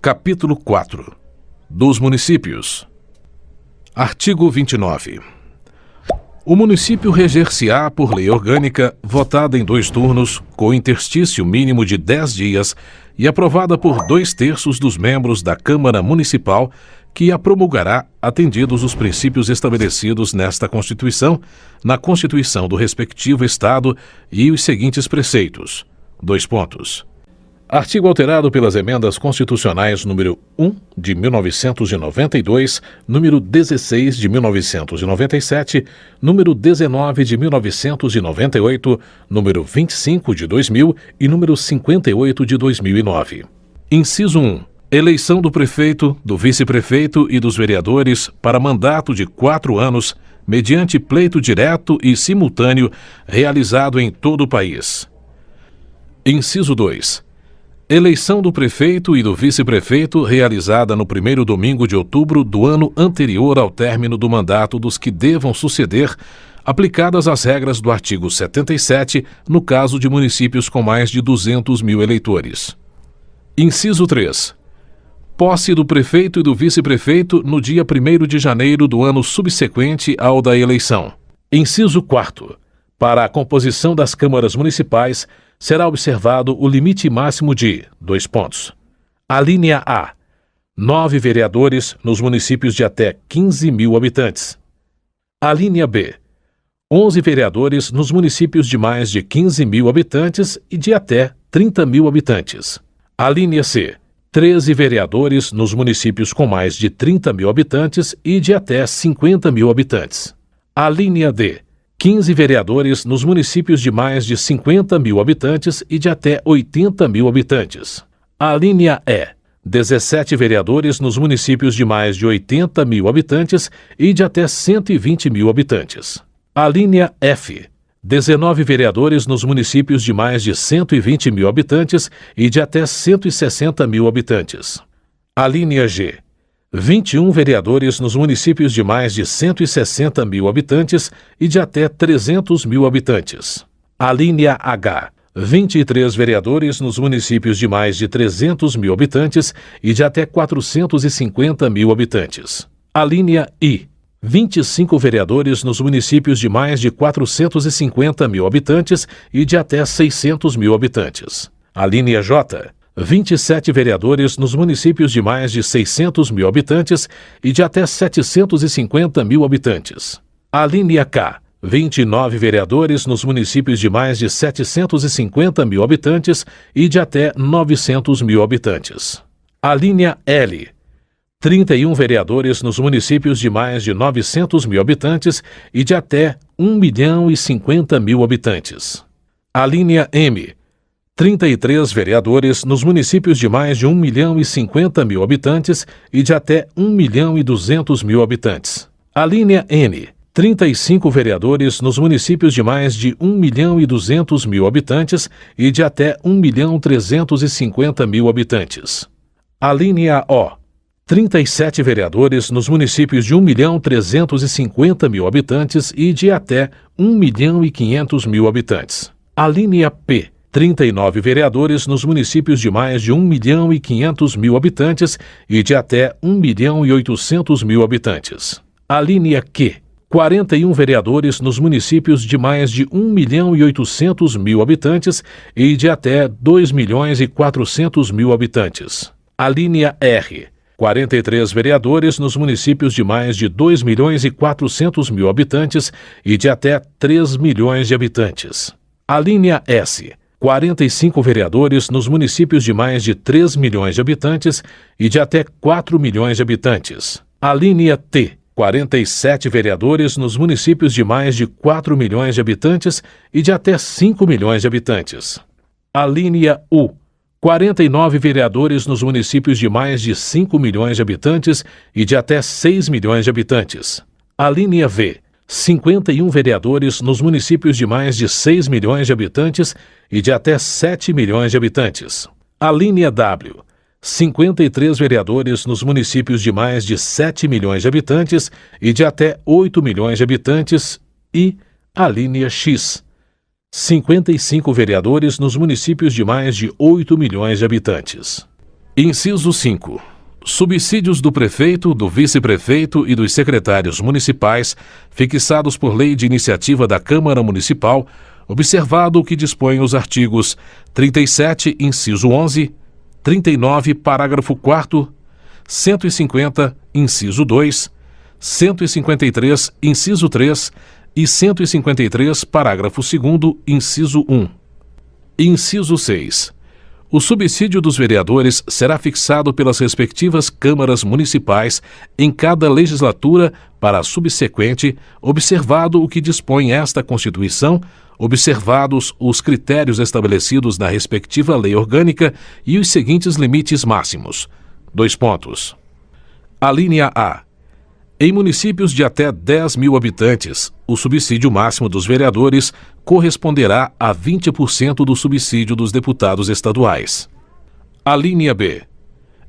Capítulo 4 dos municípios. Artigo 29. O município reger-se-á por lei orgânica, votada em 2 turnos, com interstício mínimo de 10 dias e aprovada por 2/3 dos membros da Câmara Municipal, que a promulgará, atendidos os princípios estabelecidos nesta Constituição, na Constituição do respectivo Estado e os seguintes preceitos. Artigo alterado pelas emendas constitucionais número 1 de 1992, número 16 de 1997, número 19 de 1998, número 25 de 2000 e número 58 de 2009. Inciso 1. Eleição do prefeito, do vice-prefeito e dos vereadores para mandato de 4 anos, mediante pleito direto e simultâneo realizado em todo o país. Inciso 2. Eleição do prefeito e do vice-prefeito realizada no 1º domingo de outubro do ano anterior ao término do mandato dos que devam suceder, aplicadas as regras do artigo 77, no caso de municípios com mais de 200 mil eleitores. Inciso 3. Posse do prefeito e do vice-prefeito no dia 1º de janeiro do ano subsequente ao da eleição. Inciso 4. Para a composição das câmaras municipais, será observado o limite máximo de: Alínea A. 9 vereadores nos municípios de até 15 mil habitantes. Alínea B. 11 vereadores nos municípios de mais de 15 mil habitantes e de até 30 mil habitantes. Alínea C. 13 vereadores nos municípios com mais de 30 mil habitantes e de até 50 mil habitantes. Alínea D. 15 vereadores nos municípios de mais de 50 mil habitantes e de até 80 mil habitantes. Alínea E. 17 vereadores nos municípios de mais de 80 mil habitantes e de até 120 mil habitantes. Alínea F. 19 vereadores nos municípios de mais de 120 mil habitantes e de até 160 mil habitantes. Alínea G. 21 vereadores nos municípios de mais de 160 mil habitantes e de até 300 mil habitantes. Alínea H. 23 vereadores nos municípios de mais de 300 mil habitantes e de até 450 mil habitantes. Alínea I. 25 vereadores nos municípios de mais de 450 mil habitantes e de até 600 mil habitantes. Alínea J. 27 vereadores nos municípios de mais de 600 mil habitantes e de até 750 mil habitantes. Alínea K. 29 vereadores nos municípios de mais de 750 mil habitantes e de até 900 mil habitantes. Alínea L. 31 vereadores nos municípios de mais de 900 mil habitantes e de até 1.050.000 habitantes. Alínea M. 33 vereadores nos municípios de mais de 1.050.000 habitantes e de até 1.200.000 habitantes. Alínea N. 35 vereadores nos municípios de mais de 1.200.000 habitantes e de até 1.350.000 habitantes. Alínea O. 37 vereadores nos municípios de 1.350.000 habitantes e de até 1.500.000 habitantes. Alínea P. 39 vereadores nos municípios de mais de 1.500.000 habitantes e de até 1.800.000 habitantes. Alínea Q. 41 vereadores nos municípios de mais de 1.800.000 habitantes e de até 2.400.000 habitantes. Alínea R. 43 vereadores nos municípios de mais de 2.400.000 habitantes e de até 3 milhões de habitantes. Alínea S. 45 vereadores nos municípios de mais de 3 milhões de habitantes e de até 4 milhões de habitantes. Alínea T. 47 vereadores nos municípios de mais de 4 milhões de habitantes e de até 5 milhões de habitantes. Alínea U. 49 vereadores nos municípios de mais de 5 milhões de habitantes e de até 6 milhões de habitantes. Alínea V. 51 vereadores nos municípios de mais de 6 milhões de habitantes e de até 7 milhões de habitantes. Alínea W. 53 vereadores nos municípios de mais de 7 milhões de habitantes e de até 8 milhões de habitantes. E alínea X. 55 vereadores nos municípios de mais de 8 milhões de habitantes. Inciso 5. Subsídios do prefeito, do vice-prefeito e dos secretários municipais, fixados por lei de iniciativa da Câmara Municipal, observado o que dispõem os artigos 37, inciso 11, 39, parágrafo 4º, 150, inciso 2, 153, inciso 3 e 153, parágrafo 2º, inciso 1. Inciso 6. O subsídio dos vereadores será fixado pelas respectivas câmaras municipais em cada legislatura para a subsequente, observado o que dispõe esta Constituição, observados os critérios estabelecidos na respectiva lei orgânica e os seguintes limites máximos. Dois pontos. Alínea A. Em municípios de até 10.000 habitantes, o subsídio máximo dos vereadores corresponderá a 20% do subsídio dos deputados estaduais. Alínea B.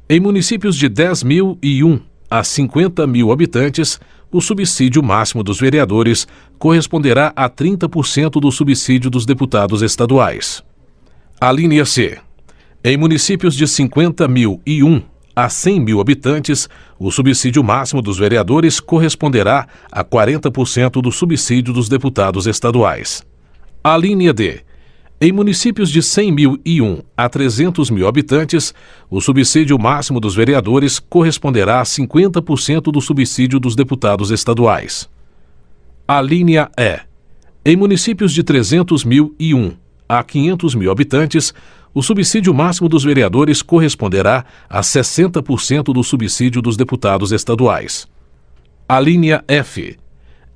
Em municípios de 10.001 a 50.000 habitantes, o subsídio máximo dos vereadores corresponderá a 30% do subsídio dos deputados estaduais. Alínea C. Em municípios de 50.001 a 100.000 habitantes, o subsídio máximo dos vereadores corresponderá a 40% do subsídio dos deputados estaduais. Alínea D. Em municípios de 100.001 a 300.000 habitantes, o subsídio máximo dos vereadores corresponderá a 50% do subsídio dos deputados estaduais. Alínea E. Em municípios de 300.001 a 500.000 habitantes, o subsídio máximo dos vereadores corresponderá a 60% do subsídio dos deputados estaduais. Alínea F.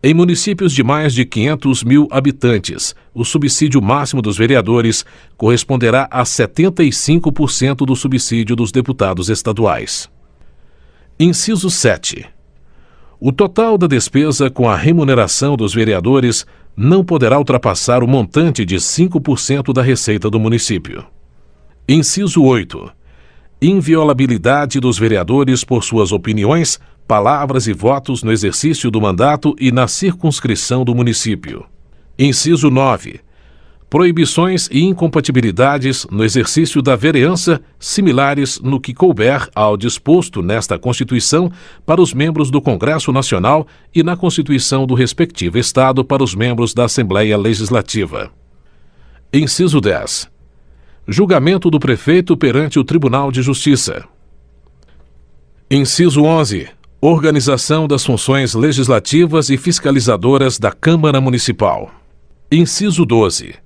Em municípios de mais de 500.000 habitantes, o subsídio máximo dos vereadores corresponderá a 75% do subsídio dos deputados estaduais. Inciso 7. O total da despesa com a remuneração dos vereadores não poderá ultrapassar o montante de 5% da receita do município. Inciso 8. Inviolabilidade dos vereadores por suas opiniões, palavras e votos no exercício do mandato e na circunscrição do município. Inciso 9. Proibições e incompatibilidades no exercício da vereança, similares no que couber ao disposto nesta Constituição para os membros do Congresso Nacional e na Constituição do respectivo Estado para os membros da Assembleia Legislativa. Inciso 10. Julgamento do prefeito perante o Tribunal de Justiça. Inciso 11. Organização das funções legislativas e fiscalizadoras da Câmara Municipal. Inciso 12.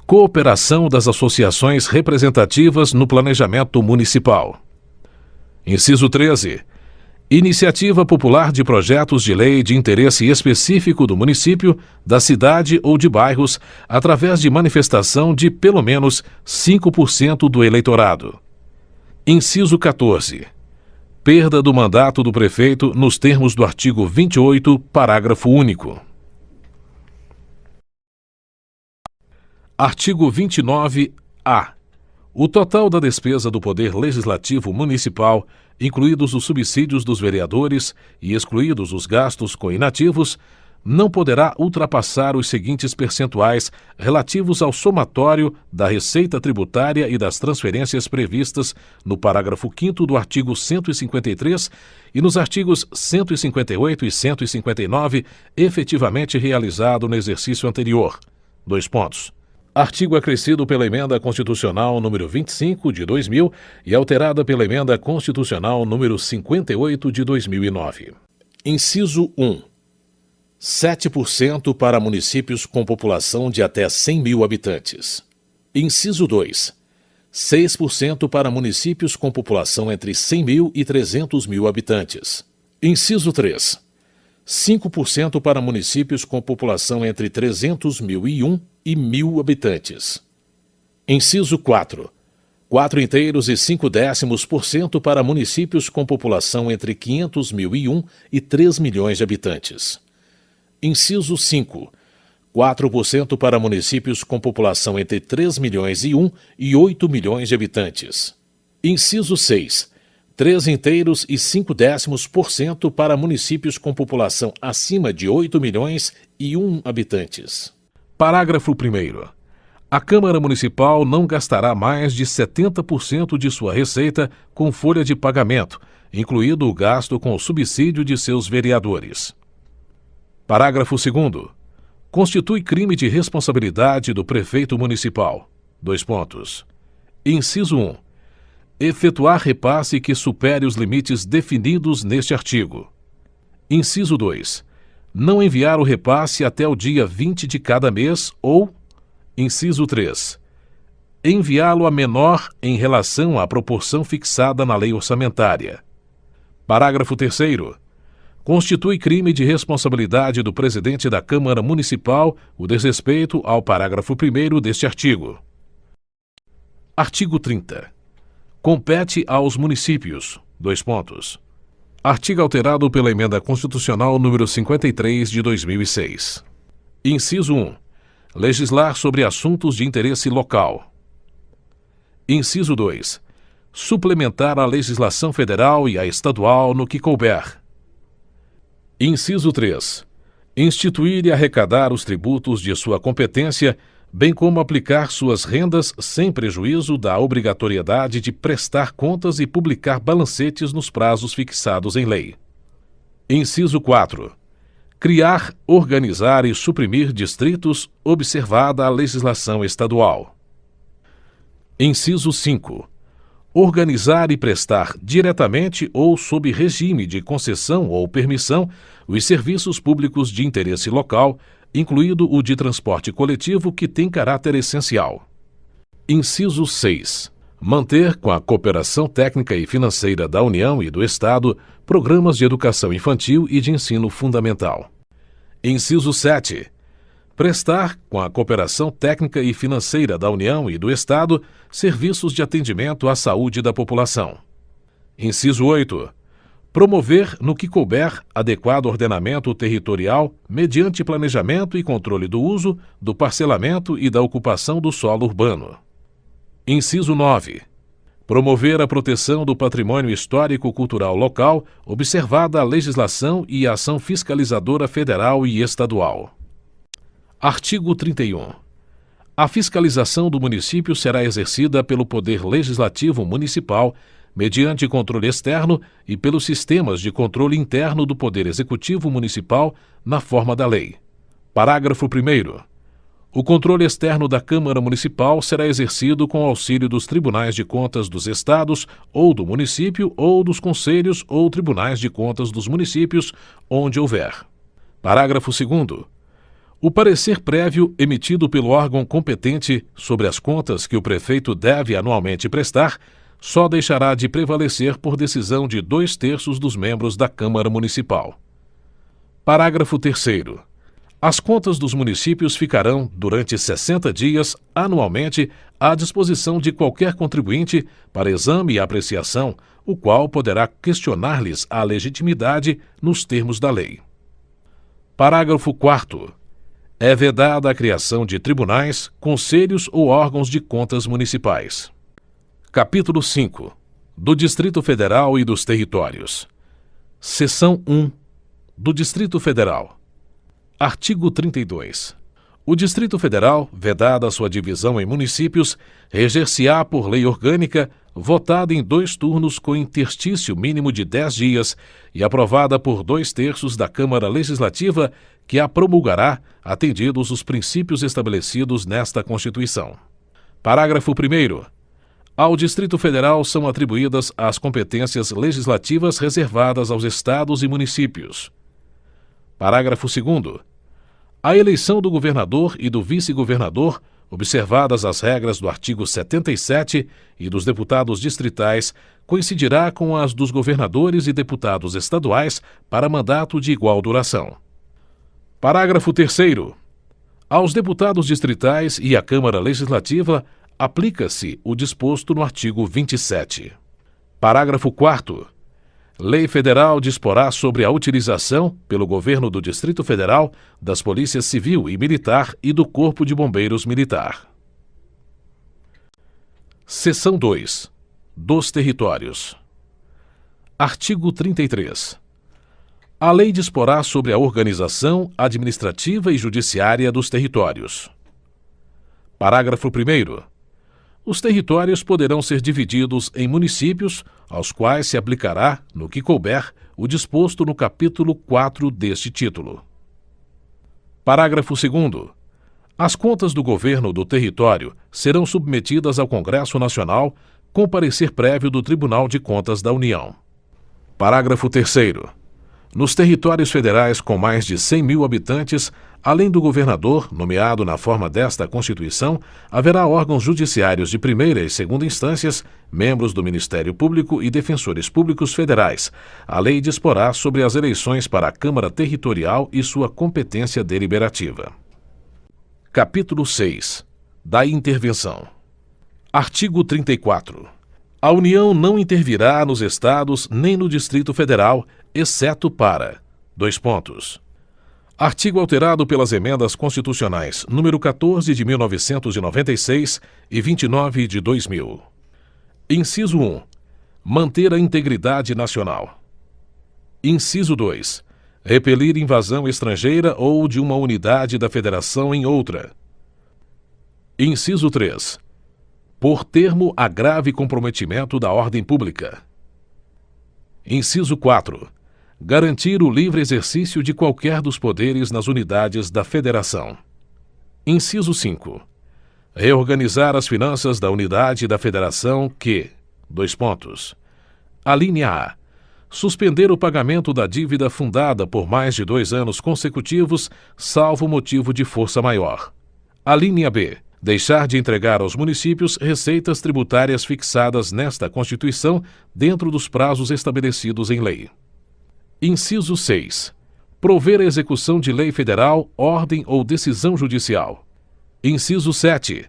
Cooperação das associações representativas no planejamento municipal. Inciso 13. Iniciativa popular de projetos de lei de interesse específico do município, da cidade ou de bairros, através de manifestação de pelo menos 5% do eleitorado. Inciso 14. Perda do mandato do prefeito nos termos do artigo 28, parágrafo único. Artigo 29-A. O total da despesa do Poder Legislativo Municipal, incluídos os subsídios dos vereadores e excluídos os gastos com inativos, não poderá ultrapassar os seguintes percentuais relativos ao somatório da receita tributária e das transferências previstas no parágrafo 5º do artigo 153 e nos artigos 158 e 159, efetivamente realizado no exercício anterior. Dois pontos. Artigo acrescido pela Emenda Constitucional número 25 de 2000 e alterada pela Emenda Constitucional número 58 de 2009. Inciso 1. 7% para municípios com população de até 100.000 habitantes. Inciso 2. 6% para municípios com população entre 100.000 e 300.000 habitantes. Inciso 3. 5% para municípios com população entre 300.001 e 1.000 habitantes. Inciso 4. 4,5% para municípios com população entre 500.001 e 3 milhões de habitantes. Inciso 5. 4% para municípios com população entre 3 milhões e 1 e 8 milhões de habitantes. Inciso 6. 3,5% para municípios com população acima de 8 milhões e 1 habitantes. Parágrafo 1º. A Câmara Municipal não gastará mais de 70% de sua receita com folha de pagamento, incluído o gasto com o subsídio de seus vereadores. Parágrafo 2º. Constitui crime de responsabilidade do prefeito municipal. Dois pontos. Inciso 1. Efetuar repasse que supere os limites definidos neste artigo. Inciso 2. Não enviar o repasse até o dia 20 de cada mês ou, inciso 3, enviá-lo a menor em relação à proporção fixada na lei orçamentária. Parágrafo 3º. Constitui crime de responsabilidade do presidente da Câmara Municipal o desrespeito ao parágrafo 1º deste artigo. Artigo 30. Compete aos municípios. Dois pontos. Artigo alterado pela Emenda Constitucional número 53 de 2006. Inciso 1. Legislar sobre assuntos de interesse local. Inciso 2. Suplementar a legislação federal e a estadual no que couber. Inciso 3. Instituir e arrecadar os tributos de sua competência, bem como aplicar suas rendas sem prejuízo da obrigatoriedade de prestar contas e publicar balancetes nos prazos fixados em lei. Inciso 4. Criar, organizar e suprimir distritos, observada a legislação estadual. Inciso 5. Organizar e prestar diretamente ou sob regime de concessão ou permissão os serviços públicos de interesse local, incluído o de transporte coletivo que tem caráter essencial. Inciso 6. Manter, com a cooperação técnica e financeira da União e do Estado, programas de educação infantil e de ensino fundamental. Inciso 7. Prestar, com a cooperação técnica e financeira da União e do Estado, serviços de atendimento à saúde da população. Inciso 8. Promover, no que couber, adequado ordenamento territorial mediante planejamento e controle do uso, do parcelamento e da ocupação do solo urbano. Inciso 9. Promover a proteção do patrimônio histórico-cultural local, observada a legislação e a ação fiscalizadora federal e estadual. Artigo 31. A fiscalização do município será exercida pelo Poder Legislativo Municipal, mediante controle externo e pelos sistemas de controle interno do Poder Executivo Municipal, na forma da lei. Parágrafo 1º. O controle externo da Câmara Municipal será exercido com auxílio dos tribunais de contas dos estados ou do município ou dos conselhos ou tribunais de contas dos municípios, onde houver. Parágrafo 2º. O parecer prévio emitido pelo órgão competente sobre as contas que o prefeito deve anualmente prestar só deixará de prevalecer por decisão de 2/3 dos membros da Câmara Municipal. Parágrafo 3º. As contas dos municípios ficarão, durante 60 dias, anualmente, à disposição de qualquer contribuinte para exame e apreciação, o qual poderá questionar-lhes a legitimidade nos termos da lei. Parágrafo 4º. É vedada a criação de tribunais, conselhos ou órgãos de contas municipais. Capítulo 5. Do Distrito Federal e dos Territórios. Seção 1. Do Distrito Federal. Artigo 32. O Distrito Federal, vedada a sua divisão em municípios, reger-se-á por lei orgânica, votada em 2 turnos com interstício mínimo de 10 dias e aprovada por 2/3 da Câmara Legislativa, que a promulgará, atendidos os princípios estabelecidos nesta Constituição. Parágrafo 1º. Ao Distrito Federal são atribuídas as competências legislativas reservadas aos estados e municípios. Parágrafo 2º. A eleição do governador e do vice-governador, observadas as regras do artigo 77, e dos deputados distritais, coincidirá com as dos governadores e deputados estaduais para mandato de igual duração. Parágrafo 3º. Aos deputados distritais e à Câmara Legislativa aplica-se o disposto no artigo 27. Parágrafo 4º. Lei Federal disporá sobre a utilização, pelo Governo do Distrito Federal, das Polícias Civil e Militar e do Corpo de Bombeiros Militar. Seção 2. Dos Territórios. Artigo 33. A lei disporá sobre a organização administrativa e judiciária dos territórios. Parágrafo 1º. Os territórios poderão ser divididos em municípios, aos quais se aplicará, no que couber, o disposto no capítulo 4 deste título. Parágrafo 2º. As contas do governo do território serão submetidas ao Congresso Nacional, com parecer prévio do Tribunal de Contas da União. Parágrafo 3º. Nos territórios federais com mais de 100.000 habitantes, além do governador, nomeado na forma desta Constituição, haverá órgãos judiciários de primeira e segunda instâncias, membros do Ministério Público e defensores públicos federais. A lei disporá sobre as eleições para a Câmara Territorial e sua competência deliberativa. Capítulo 6. Da intervenção. Artigo 34. A União não intervirá nos Estados nem no Distrito Federal, exceto para: dois pontos. Artigo alterado pelas emendas constitucionais número 14 de 1996 e 29 de 2000. Inciso 1. Manter a integridade nacional. Inciso 2. Repelir invasão estrangeira ou de uma unidade da Federação em outra. Inciso 3. Por termo a grave comprometimento da ordem pública. Inciso 4. Garantir o livre exercício de qualquer dos poderes nas unidades da Federação. Inciso 5. Reorganizar as finanças da unidade da Federação que: dois pontos. Alínea A. Suspender o pagamento da dívida fundada por mais de 2 anos consecutivos, salvo motivo de força maior. Alínea B. Deixar de entregar aos municípios receitas tributárias fixadas nesta Constituição dentro dos prazos estabelecidos em lei. Inciso 6. Prover a execução de lei federal, ordem ou decisão judicial. Inciso 7.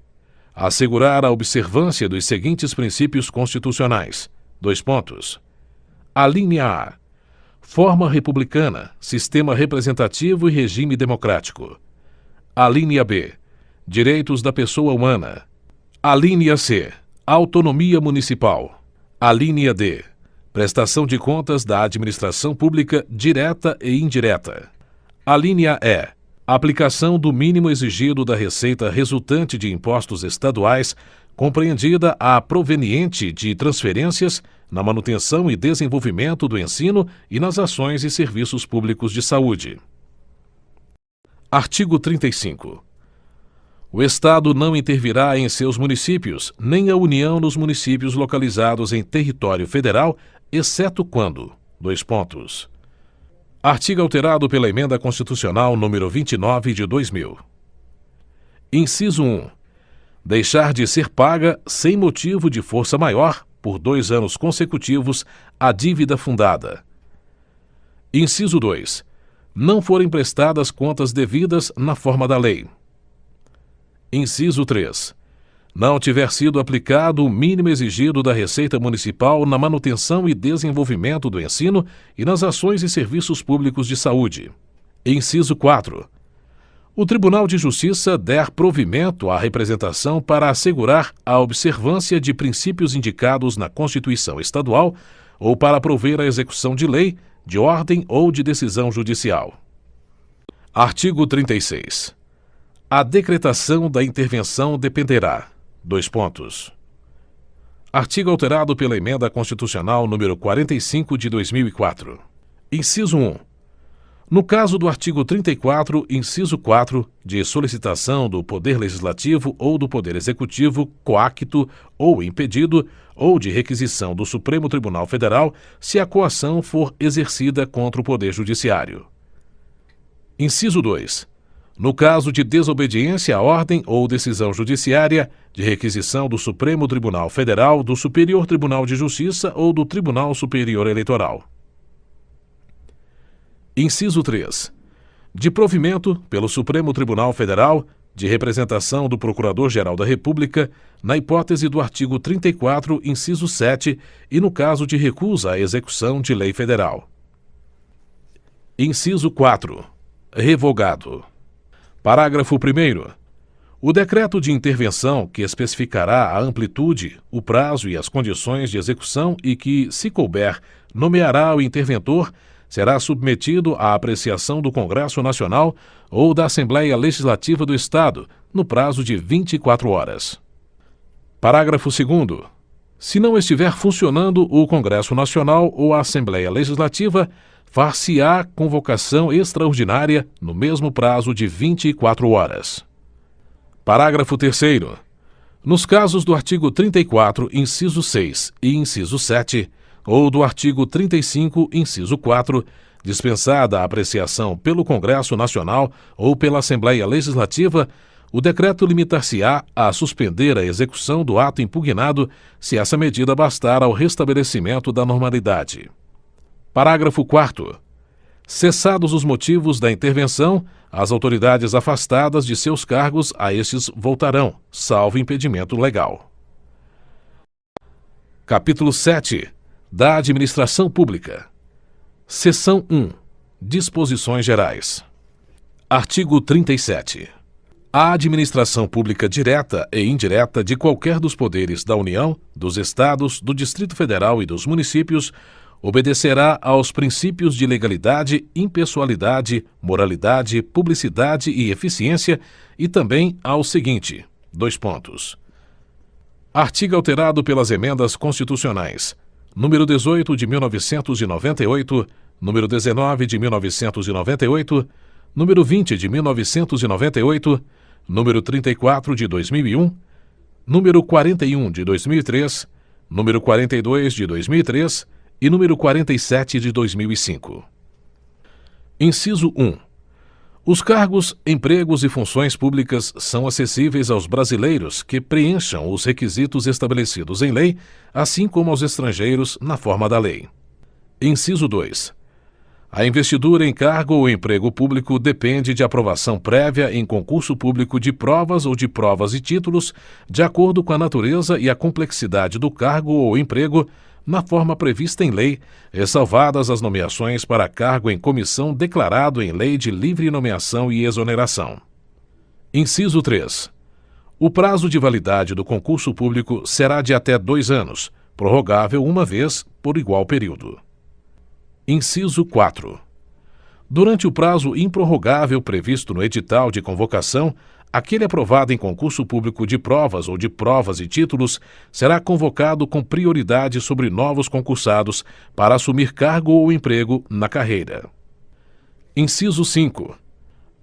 Assegurar a observância dos seguintes princípios constitucionais. Dois pontos. Alínea A. Forma republicana, sistema representativo e regime democrático. Alínea B. Direitos da pessoa humana. Alínea C. Autonomia municipal. Alínea D. Prestação de contas da administração pública direta e indireta. Alínea E. Aplicação do mínimo exigido da receita resultante de impostos estaduais, compreendida a proveniente de transferências, na manutenção e desenvolvimento do ensino e nas ações e serviços públicos de saúde. Artigo 35. O Estado não intervirá em seus municípios, nem a União nos municípios localizados em território federal, exceto quando: dois pontos. Artigo alterado pela Emenda Constitucional número 29 de 2000. Inciso 1. Deixar de ser paga, sem motivo de força maior, por 2 anos consecutivos, a dívida fundada. Inciso 2. Não forem prestadas contas devidas na forma da lei. Inciso 3. Não tiver sido aplicado o mínimo exigido da Receita Municipal na manutenção e desenvolvimento do ensino e nas ações e serviços públicos de saúde. Inciso 4. O Tribunal de Justiça der provimento à representação para assegurar a observância de princípios indicados na Constituição Estadual ou para prover a execução de lei, de ordem ou de decisão judicial. Artigo 36. A decretação da intervenção dependerá: dois pontos. Artigo alterado pela Emenda Constitucional número 45 de 2004. Inciso 1. No caso do artigo 34, inciso 4, de solicitação do Poder Legislativo ou do Poder Executivo, coacto ou impedido, ou de requisição do Supremo Tribunal Federal, se a coação for exercida contra o Poder Judiciário. Inciso 2. No caso de desobediência à ordem ou decisão judiciária, de requisição do Supremo Tribunal Federal, do Superior Tribunal de Justiça ou do Tribunal Superior Eleitoral. Inciso 3. De provimento, pelo Supremo Tribunal Federal, de representação do Procurador-Geral da República, na hipótese do artigo 34, inciso 7, e no caso de recusa à execução de lei federal. Inciso 4. Revogado. Parágrafo 1º. O decreto de intervenção que especificará a amplitude, o prazo e as condições de execução e que, se couber, nomeará o interventor, será submetido à apreciação do Congresso Nacional ou da Assembleia Legislativa do Estado, no prazo de 24 horas. Parágrafo 2º. Se não estiver funcionando o Congresso Nacional ou a Assembleia Legislativa, far-se-á convocação extraordinária no mesmo prazo de 24 horas. Parágrafo 3º. Nos casos do artigo 34, inciso 6 e inciso 7, ou do artigo 35, inciso 4, dispensada a apreciação pelo Congresso Nacional ou pela Assembleia Legislativa, o decreto limitar-se-á a suspender a execução do ato impugnado se essa medida bastar ao restabelecimento da normalidade. Parágrafo 4º. Cessados os motivos da intervenção, as autoridades afastadas de seus cargos a estes voltarão, salvo impedimento legal. Capítulo 7. Da Administração Pública. Seção 1. Disposições Gerais. Artigo 37. A administração pública direta e indireta de qualquer dos poderes da União, dos Estados, do Distrito Federal e dos municípios obedecerá aos princípios de legalidade, impessoalidade, moralidade, publicidade e eficiência e também ao seguinte: Artigo alterado pelas emendas constitucionais número 18 de 1998, número 19 de 1998, número 20 de 1998, número 34 de 2001, número 41 de 2003, número 42 de 2003 e número 47 de 2005. Inciso 1. Os cargos, empregos e funções públicas são acessíveis aos brasileiros que preencham os requisitos estabelecidos em lei, assim como aos estrangeiros na forma da lei. Inciso 2. A investidura em cargo ou emprego público depende de aprovação prévia em concurso público de provas ou de provas e títulos, de acordo com a natureza e a complexidade do cargo ou emprego, na forma prevista em lei, ressalvadas as nomeações para cargo em comissão declarado em lei de livre nomeação e exoneração. Inciso 3. O prazo de validade do concurso público será de até 2 anos, prorrogável uma vez por igual período. Inciso 4. Durante o prazo improrrogável previsto no edital de convocação, aquele aprovado em concurso público de provas ou de provas e títulos será convocado com prioridade sobre novos concursados para assumir cargo ou emprego na carreira. Inciso 5.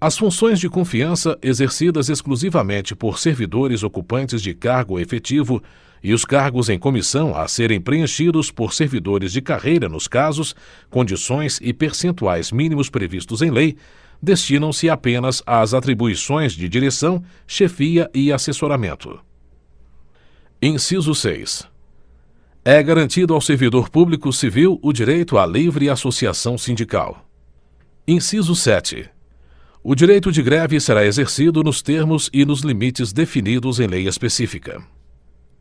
As funções de confiança exercidas exclusivamente por servidores ocupantes de cargo efetivo e os cargos em comissão a serem preenchidos por servidores de carreira nos casos, condições e percentuais mínimos previstos em lei destinam-se apenas às atribuições de direção, chefia e assessoramento. Inciso 6. É garantido ao servidor público civil o direito à livre associação sindical. Inciso 7. O direito de greve será exercido nos termos e nos limites definidos em lei específica.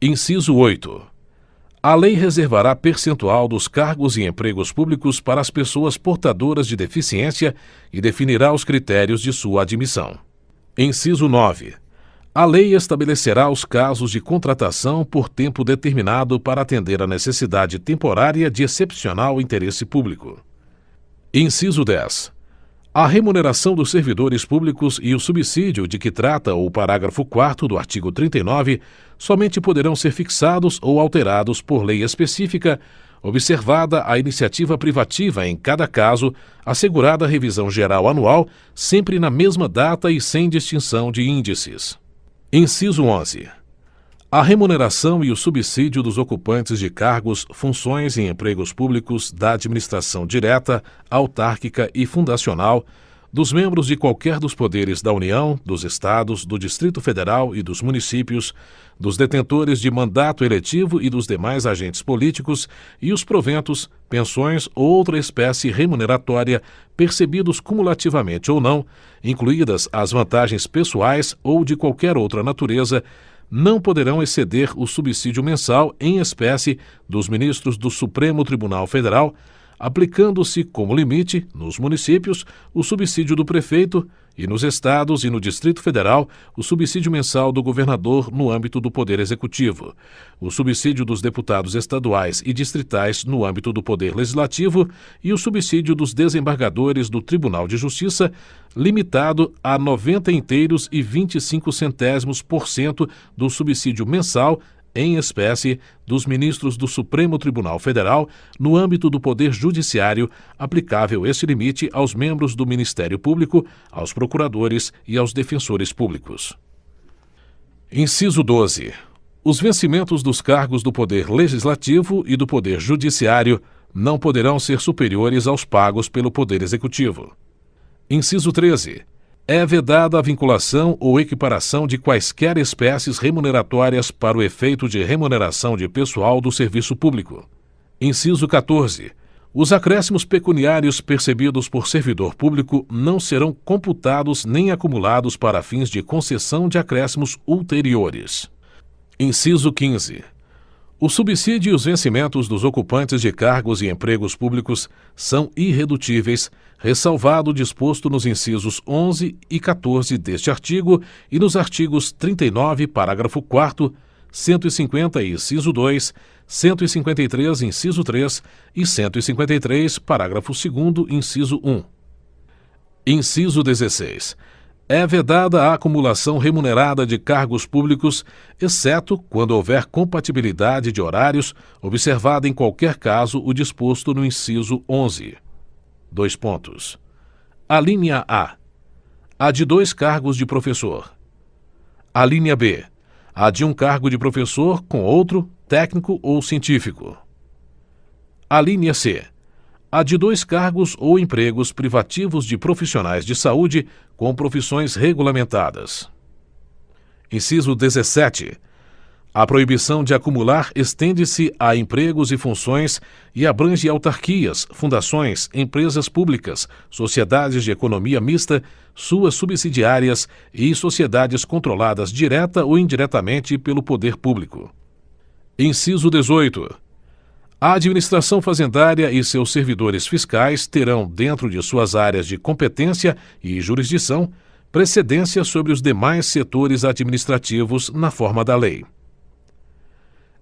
Inciso 8. A lei reservará percentual dos cargos e empregos públicos para as pessoas portadoras de deficiência e definirá os critérios de sua admissão. Inciso 9. A lei estabelecerá os casos de contratação por tempo determinado para atender à necessidade temporária de excepcional interesse público. Inciso 10. A remuneração dos servidores públicos e o subsídio de que trata o parágrafo 4º do artigo 39 somente poderão ser fixados ou alterados por lei específica, observada a iniciativa privativa em cada caso, assegurada a revisão geral anual, sempre na mesma data e sem distinção de índices. Inciso 11. A remuneração e o subsídio dos ocupantes de cargos, funções e empregos públicos da administração direta, autárquica e fundacional, dos membros de qualquer dos poderes da União, dos Estados, do Distrito Federal e dos municípios, dos detentores de mandato eletivo e dos demais agentes políticos, e os proventos, pensões ou outra espécie remuneratória percebidos cumulativamente ou não, incluídas as vantagens pessoais ou de qualquer outra natureza, não poderão exceder o subsídio mensal em espécie dos ministros do Supremo Tribunal Federal, aplicando-se como limite, nos municípios, o subsídio do prefeito e, nos estados e no Distrito Federal, o subsídio mensal do governador no âmbito do Poder Executivo, o subsídio dos deputados estaduais e distritais no âmbito do Poder Legislativo e o subsídio dos desembargadores do Tribunal de Justiça, limitado a 90,25% do subsídio mensal em espécie dos ministros do Supremo Tribunal Federal no âmbito do Poder Judiciário, aplicável este limite aos membros do Ministério Público, aos procuradores e aos defensores públicos. Inciso 12. Os vencimentos dos cargos do Poder Legislativo e do Poder Judiciário não poderão ser superiores aos pagos pelo Poder Executivo. Inciso 13. É vedada a vinculação ou equiparação de quaisquer espécies remuneratórias para o efeito de remuneração de pessoal do serviço público. Inciso 14. Os acréscimos pecuniários percebidos por servidor público não serão computados nem acumulados para fins de concessão de acréscimos ulteriores. Inciso 15. O subsídio e os vencimentos dos ocupantes de cargos e empregos públicos são irredutíveis, ressalvado o disposto nos incisos 11 e 14 deste artigo e nos artigos 39, parágrafo 4º, 150, inciso 2, 153, inciso 3 e 153, parágrafo 2º, inciso 1. Inciso 16. É vedada a acumulação remunerada de cargos públicos, exceto quando houver compatibilidade de horários, observado em qualquer caso o disposto no inciso 11. Dois pontos. Alínea A. A de 2 cargos de professor. Alínea B. A de 1 cargo de professor com outro, técnico ou científico. Alínea C. A de 2 cargos ou empregos privativos de profissionais de saúde com profissões regulamentadas. Inciso 17. A proibição de acumular estende-se a empregos e funções e abrange autarquias, fundações, empresas públicas, sociedades de economia mista, suas subsidiárias e sociedades controladas direta ou indiretamente pelo poder público. Inciso 18. A administração fazendária e seus servidores fiscais terão, dentro de suas áreas de competência e jurisdição, precedência sobre os demais setores administrativos na forma da lei.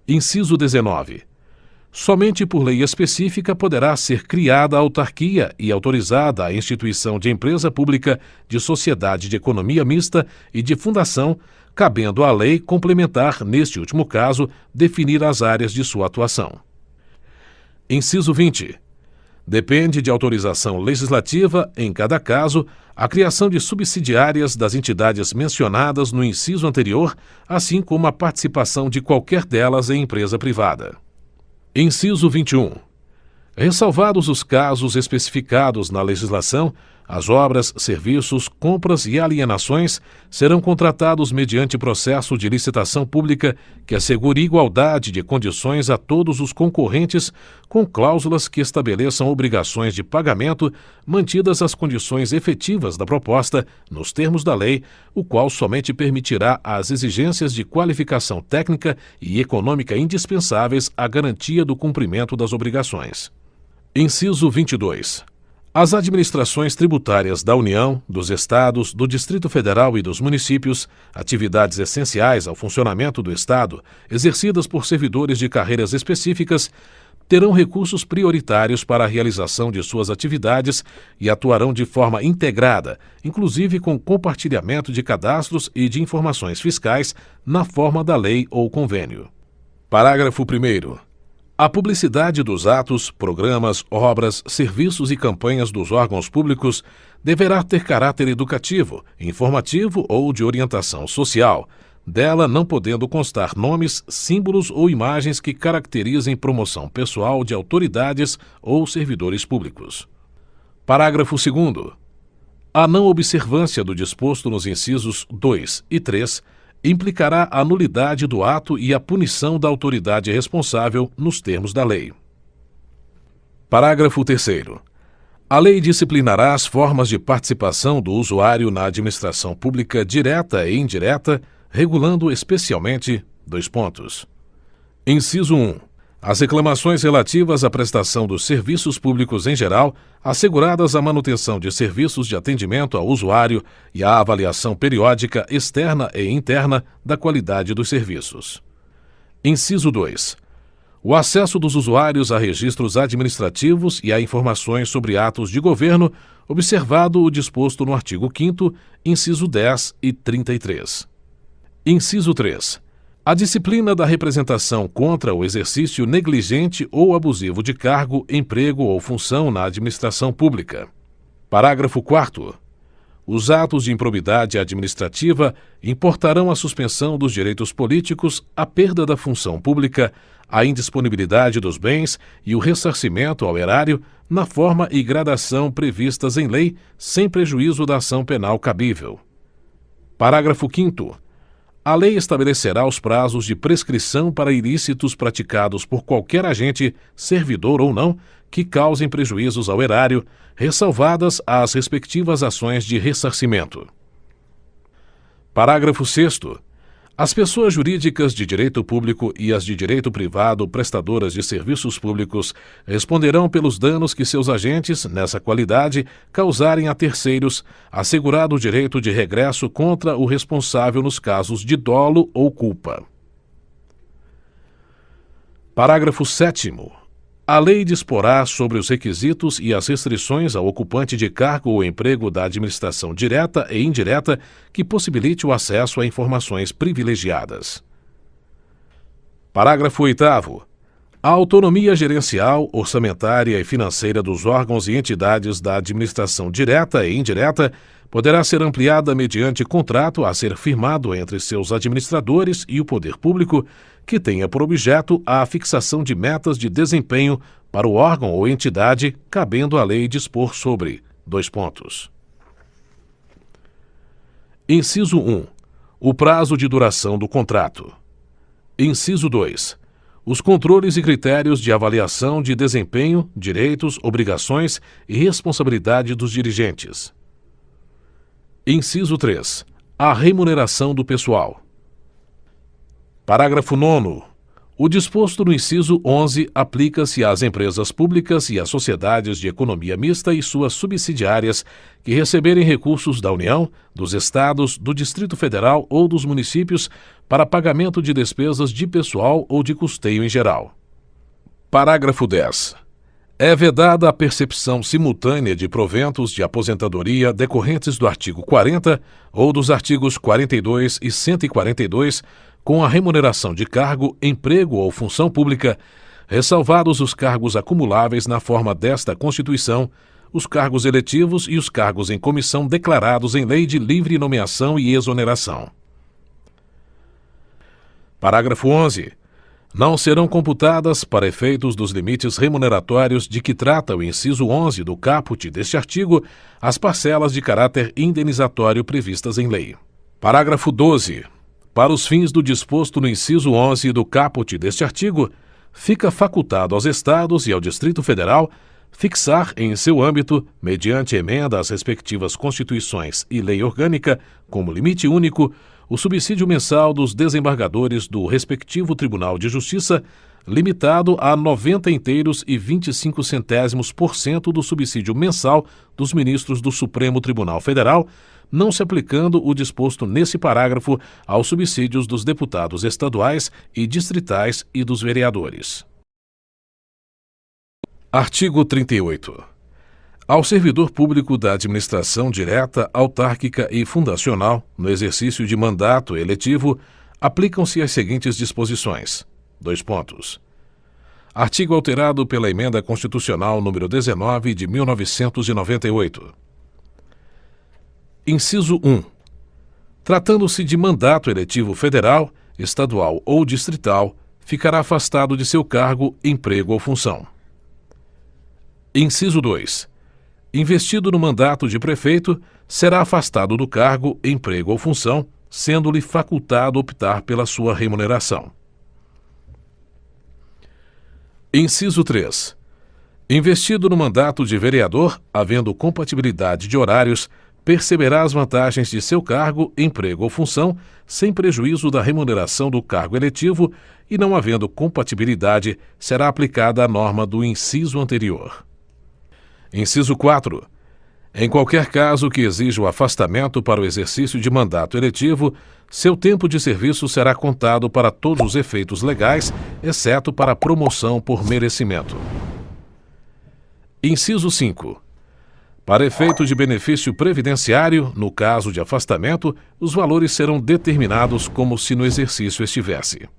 Inciso 19. Somente por lei específica poderá ser criada a autarquia e autorizada a instituição de empresa pública, de sociedade de economia mista e de fundação, cabendo à lei complementar, neste último caso, definir as áreas de sua atuação. Inciso 20. Depende de autorização legislativa, em cada caso, a criação de subsidiárias das entidades mencionadas no inciso anterior, assim como a participação de qualquer delas em empresa privada. Inciso 21. Ressalvados os casos especificados na legislação, as obras, serviços, compras e alienações serão contratados mediante processo de licitação pública que assegure igualdade de condições a todos os concorrentes, com cláusulas que estabeleçam obrigações de pagamento, mantidas as condições efetivas da proposta, nos termos da lei, o qual somente permitirá as exigências de qualificação técnica e econômica indispensáveis à garantia do cumprimento das obrigações. Inciso 22. As administrações tributárias da União, dos Estados, do Distrito Federal e dos municípios, atividades essenciais ao funcionamento do Estado, exercidas por servidores de carreiras específicas, terão recursos prioritários para a realização de suas atividades e atuarão de forma integrada, inclusive com compartilhamento de cadastros e de informações fiscais, na forma da lei ou convênio. Parágrafo 1º. A publicidade dos atos, programas, obras, serviços e campanhas dos órgãos públicos deverá ter caráter educativo, informativo ou de orientação social, dela não podendo constar nomes, símbolos ou imagens que caracterizem promoção pessoal de autoridades ou servidores públicos. Parágrafo 2º. A não observância do disposto nos incisos 2 e 3 implicará a nulidade do ato e a punição da autoridade responsável nos termos da lei. Parágrafo 3º. A lei disciplinará as formas de participação do usuário na administração pública direta e indireta, regulando especialmente: dois pontos. Inciso 1. As reclamações relativas à prestação dos serviços públicos em geral, asseguradas a manutenção de serviços de atendimento ao usuário e a avaliação periódica externa e interna da qualidade dos serviços. Inciso 2. O acesso dos usuários a registros administrativos e a informações sobre atos de governo, observado o disposto no artigo 5º, inciso 10 e 33. Inciso 3. A disciplina da representação contra o exercício negligente ou abusivo de cargo, emprego ou função na administração pública. Parágrafo 4º. Os atos de improbidade administrativa importarão a suspensão dos direitos políticos, a perda da função pública, a indisponibilidade dos bens e o ressarcimento ao erário na forma e gradação previstas em lei, sem prejuízo da ação penal cabível. Parágrafo 5º. A lei estabelecerá os prazos de prescrição para ilícitos praticados por qualquer agente, servidor ou não, que causem prejuízos ao erário, ressalvadas as respectivas ações de ressarcimento. Parágrafo 6º. As pessoas jurídicas de direito público e as de direito privado prestadoras de serviços públicos responderão pelos danos que seus agentes, nessa qualidade, causarem a terceiros, assegurado o direito de regresso contra o responsável nos casos de dolo ou culpa. Parágrafo 7º. A lei disporá sobre os requisitos e as restrições ao ocupante de cargo ou emprego da administração direta e indireta que possibilite o acesso a informações privilegiadas. Parágrafo 8º. A autonomia gerencial, orçamentária e financeira dos órgãos e entidades da administração direta e indireta poderá ser ampliada mediante contrato a ser firmado entre seus administradores e o poder público, que tenha por objeto a fixação de metas de desempenho para o órgão ou entidade, cabendo à lei dispor sobre: Inciso 1. O prazo de duração do contrato. Inciso 2. Os controles e critérios de avaliação de desempenho, direitos, obrigações e responsabilidade dos dirigentes. Inciso 3. A remuneração do pessoal. Parágrafo 9º. O disposto no inciso 11 aplica-se às empresas públicas e às sociedades de economia mista e suas subsidiárias que receberem recursos da União, dos Estados, do Distrito Federal ou dos municípios para pagamento de despesas de pessoal ou de custeio em geral. Parágrafo 10. É vedada a percepção simultânea de proventos de aposentadoria decorrentes do artigo 40 ou dos artigos 42 e 142, com a remuneração de cargo, emprego ou função pública, ressalvados os cargos acumuláveis na forma desta Constituição, os cargos eletivos e os cargos em comissão declarados em lei de livre nomeação e exoneração. Parágrafo 11. Não serão computadas, para efeitos dos limites remuneratórios de que trata o inciso 11 do caput deste artigo, as parcelas de caráter indenizatório previstas em lei. Parágrafo 12. Para os fins do disposto no inciso 11 do caput deste artigo, fica facultado aos Estados e ao Distrito Federal fixar em seu âmbito, mediante emenda às respectivas Constituições e lei orgânica, como limite único, o subsídio mensal dos desembargadores do respectivo Tribunal de Justiça, limitado a 90,25% do subsídio mensal dos ministros do Supremo Tribunal Federal, não se aplicando o disposto nesse parágrafo aos subsídios dos deputados estaduais e distritais e dos vereadores. Artigo 38. Ao servidor público da administração direta, autárquica e fundacional, no exercício de mandato eletivo, aplicam-se as seguintes disposições: Artigo alterado pela Emenda Constitucional número 19 de 1998. Inciso 1. Tratando-se de mandato eletivo federal, estadual ou distrital, ficará afastado de seu cargo, emprego ou função. Inciso 2. Investido no mandato de prefeito, será afastado do cargo, emprego ou função, sendo-lhe facultado optar pela sua remuneração. Inciso 3. Investido no mandato de vereador, havendo compatibilidade de horários, perceberá as vantagens de seu cargo, emprego ou função, sem prejuízo da remuneração do cargo eletivo e, não havendo compatibilidade, será aplicada a norma do inciso anterior. Inciso 4. Em qualquer caso que exija o afastamento para o exercício de mandato eletivo, seu tempo de serviço será contado para todos os efeitos legais, exceto para a promoção por merecimento. Inciso 5. Para efeito de benefício previdenciário, no caso de afastamento, os valores serão determinados como se no exercício estivesse.